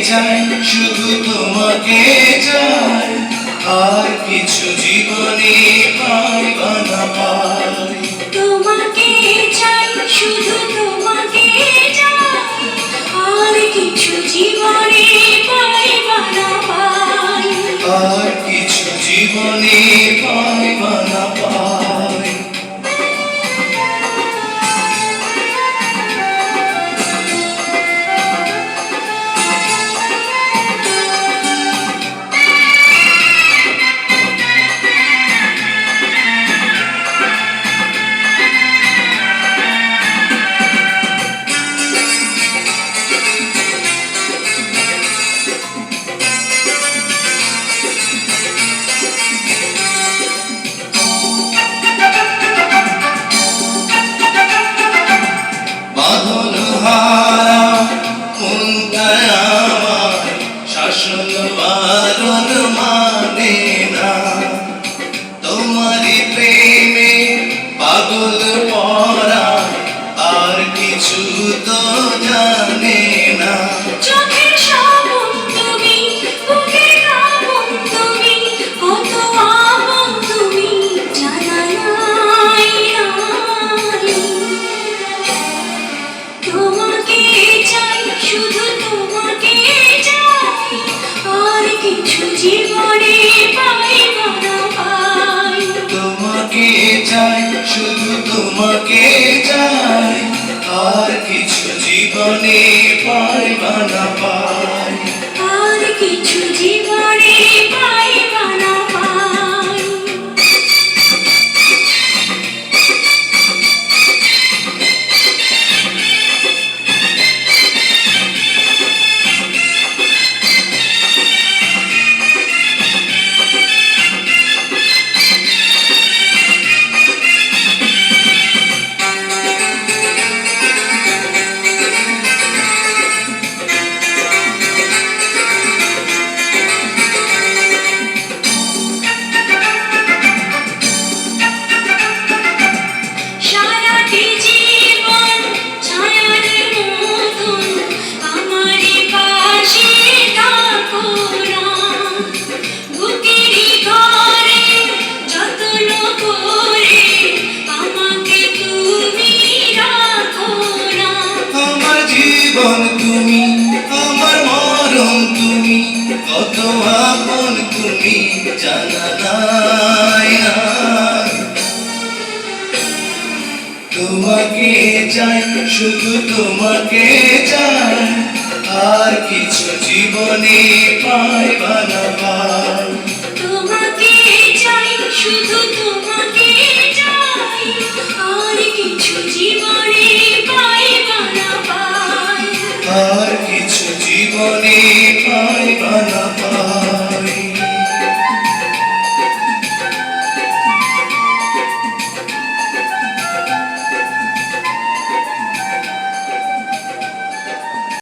চাই শুধু তোমাকে চাই, আর কিছু জীবনে পাই বা না পাই। তোমাকে চাই শুধু তোমাকে চাই, আর কিছু জীবনে পাই বা না পাই। আর কিছু জীবনে পাই বা না পাই। শাসন বারণ মানে না, তোমারই প্রেমে পাগল পরা আর কিছু তো জানে না। চোখের স্বপন তুমি, বুকের কাঁপন তুমি, কত আপন তুমি জানা নাই নাই। তোমাকে চাই শুধু তোমাকে চাই, আর কিছু জীবনে পাই বা না পাই। তোমাকে চাই শুধু তোমাকে চাই, আর কিছু জীবনে পাই বা না পাই। আর কিছু জীবনে পাই বা না পাই। সারাটি জীবন ছায়ার মতন আমারই পাশে থাকো না, বুকেরই ঘরে যত্ন করে আমাকে তুমি রাখো না। আমার জীবন তুমি, আমার মরণ তুমি, কত আপন তুমি জানা নাই নাই। তোমাকে চাই শুধু তোমাকে চাই, আর কিছু জীবনে পাই বা না পাই। তোমাকে চাই শুধু তোমাকে